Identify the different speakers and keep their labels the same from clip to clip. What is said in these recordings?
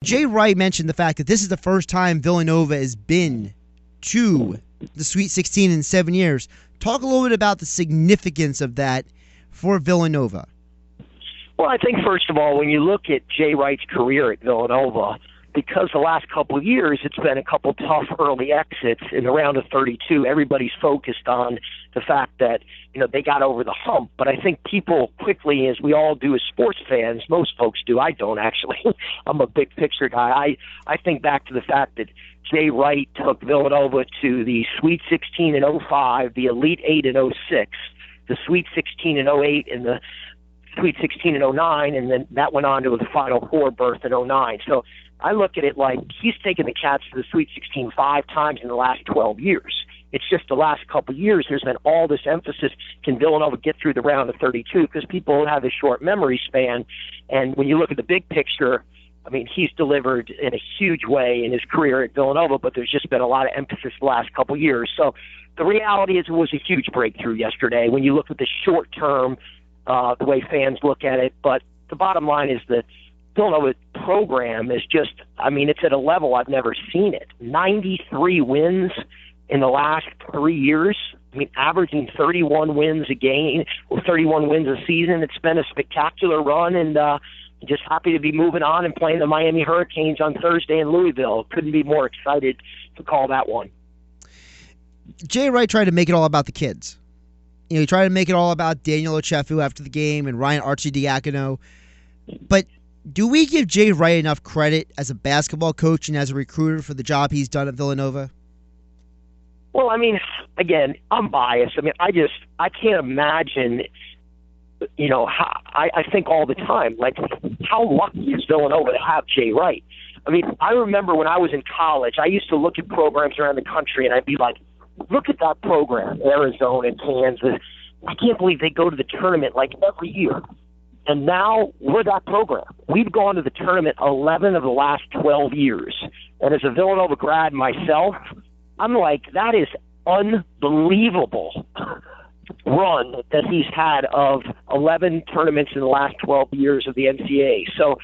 Speaker 1: Jay Wright mentioned the fact that this is the first time Villanova has been to the Sweet 16 in 7 years. Talk a little bit about the significance of that for Villanova.
Speaker 2: Well, I think, first of all, when you look at Jay Wright's career at Villanova, because the last couple of years it's been a couple tough early exits in the round of 32, everybody's focused on the fact that, they got over the hump. But I think people quickly, as we all do as sports fans, most folks do, I don't actually, I'm a big picture guy, I think back to the fact that Jay Wright took Villanova to the Sweet 16 in 05, the Elite 8 in 06, the Sweet 16 in 08, and the Sweet 16 in 09, and then that went on to the Final Four berth in 09. So I look at it like he's taken the Cats to the Sweet 16 5 times in the last 12 years. It's just the last couple of years there's been all this emphasis, can Villanova get through the round of 32? Because people have a short memory span. And when you look at the big picture, I mean, he's delivered in a huge way in his career at Villanova, but there's just been a lot of emphasis the last couple of years. So the reality is it was a huge breakthrough yesterday when you look at the short term, the way fans look at it. But the bottom line is that Villanova program is just, it's at a level I've never seen it. 93 wins in the last 3 years. Averaging 31 wins a game, or 31 wins a season. It's been a spectacular run, and just happy to be moving on and playing the Miami Hurricanes on Thursday in Louisville. Couldn't be more excited to call that one.
Speaker 1: Jay Wright tried to make it all about the kids. He tried to make it all about Daniel Ochefu after the game and Ryan Arcidiacono. But do we give Jay Wright enough credit as a basketball coach and as a recruiter for the job he's done at Villanova?
Speaker 2: Well, again, I'm biased. I can't imagine, I think all the time, like, how lucky is Villanova to have Jay Wright? I remember when I was in college, I used to look at programs around the country, and I'd be like, look at that program, Arizona, Kansas. I can't believe they go to the tournament like every year. And now we're that program. We've gone to the tournament 11 of the last 12 years. And as a Villanova grad myself, I'm like, that is unbelievable run that he's had of 11 tournaments in the last 12 years of the NCAA. So,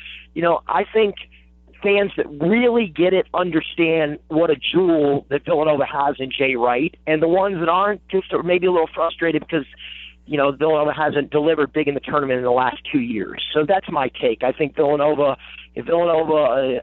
Speaker 2: I think fans that really get it understand what a jewel that Villanova has in Jay Wright, and the ones that aren't just are maybe a little frustrated because, Villanova hasn't delivered big in the tournament in the last 2 years. So that's my take. I think Villanova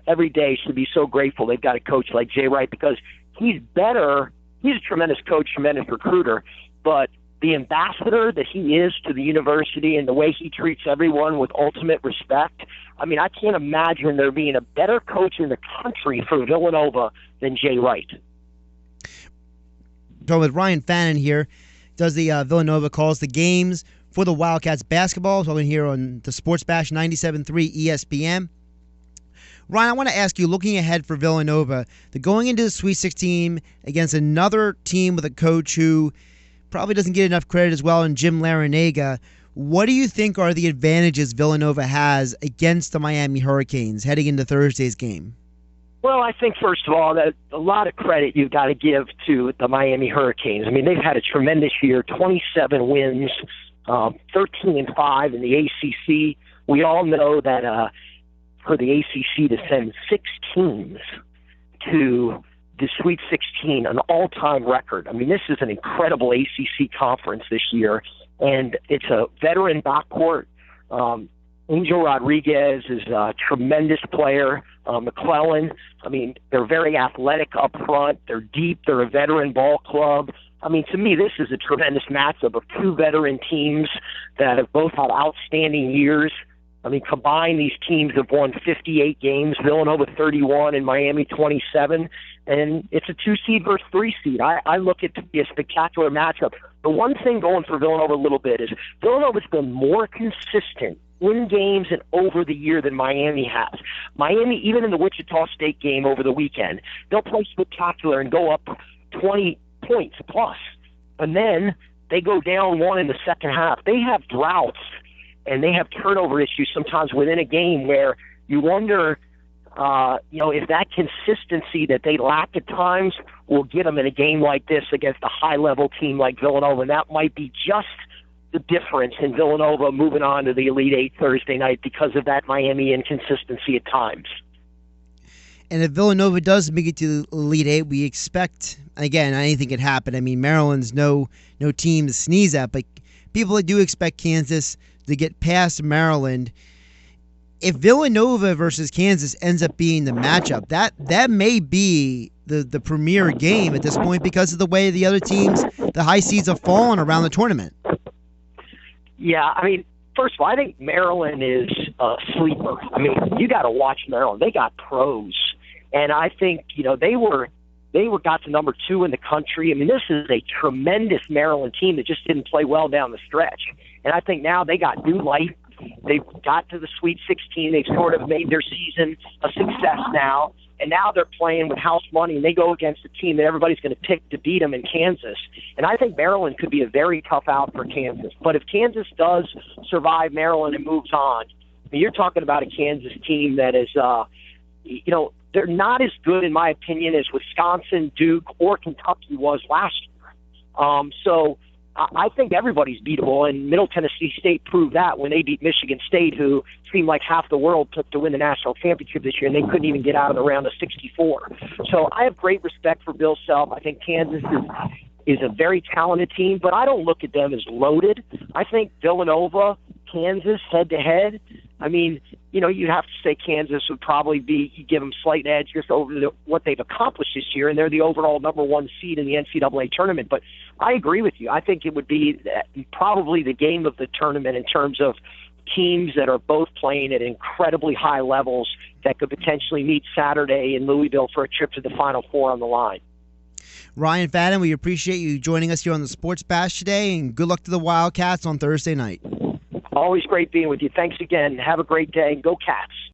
Speaker 2: every day should be so grateful they've got a coach like Jay Wright, because he's better. He's a tremendous coach, tremendous recruiter, but the ambassador that he is to the university and the way he treats everyone with ultimate respect, I can't imagine there being a better coach in the country for Villanova than Jay Wright.
Speaker 1: So with Ryan Fannon here, does the Villanova calls the games for the Wildcats basketball. So I'm here on the Sports Bash 97.3 ESPN. Ryan, I want to ask you, looking ahead for Villanova, they're going into the Sweet 16 against another team with a coach who probably doesn't get enough credit as well in Jim Larrañaga. What do you think are the advantages Villanova has against the Miami Hurricanes heading into Thursday's game?
Speaker 2: Well, I think, first of all, that a lot of credit you've got to give to the Miami Hurricanes. They've had a tremendous year, 27 wins, 13-5 in the ACC. We all know that for the ACC to send 6 teams to the Sweet 16, an all-time record. This is an incredible ACC conference this year, and it's a veteran backcourt. Angel Rodriguez is a tremendous player. McClellan, they're very athletic up front. They're deep. They're a veteran ball club. To me, this is a tremendous matchup of 2 veteran teams that have both had outstanding years. Combined, these teams have won 58 games, Villanova 31 and Miami 27, and it's a 2-seed versus 3-seed. I look at it to be a spectacular matchup. The one thing going for Villanova a little bit is Villanova's been more consistent in games and over the year than Miami has. Miami, even in the Wichita State game over the weekend, they'll play spectacular and go up 20 points plus, and then they go down 1 in the second half. They have droughts, and they have turnover issues sometimes within a game where you wonder, if that consistency that they lack at times will get them in a game like this against a high-level team like Villanova. And that might be just the difference in Villanova moving on to the Elite Eight Thursday night because of that Miami inconsistency at times.
Speaker 1: And if Villanova does make it to the Elite Eight, we expect, again, anything could happen. I mean, Maryland's no team to sneeze at, but people do expect Kansas to get past Maryland. If Villanova versus Kansas ends up being the matchup, that may be the premier game at this point because of the way the other teams, the high seeds, have fallen around the tournament.
Speaker 2: Yeah, I mean, first of all, I think Maryland is a sleeper. I mean, you got to watch Maryland. They got pros, and I think they got to number 2 in the country. I mean, this is a tremendous Maryland team that just didn't play well down the stretch, and I think now they got new life. They've got to the Sweet 16. They've sort of made their season a success now. And now they're playing with house money, and they go against a team that everybody's going to pick to beat them in Kansas. And I think Maryland could be a very tough out for Kansas. But if Kansas does survive Maryland and moves on, I mean, you're talking about a Kansas team that is, they're not as good, in my opinion, as Wisconsin, Duke, or Kentucky was last year. So I think everybody's beatable, and Middle Tennessee State proved that when they beat Michigan State, who seemed like half the world took to win the national championship this year, and they couldn't even get out of the round of 64. So I have great respect for Bill Self. I think Kansas is a very talented team, but I don't look at them as loaded. I think Villanova, Kansas, head-to-head, I mean, you'd have to say Kansas would probably give them slight edge just over what they've accomplished this year, and they're the overall number 1 seed in the NCAA tournament. But I agree with you. I think it would be probably the game of the tournament in terms of teams that are both playing at incredibly high levels that could potentially meet Saturday in Louisville for a trip to the Final Four on the line.
Speaker 1: Ryan Fannon, we appreciate you joining us here on the Sports Bash today, and good luck to the Wildcats on Thursday night.
Speaker 2: Always great being with you. Thanks again. Have a great day. Go Cats.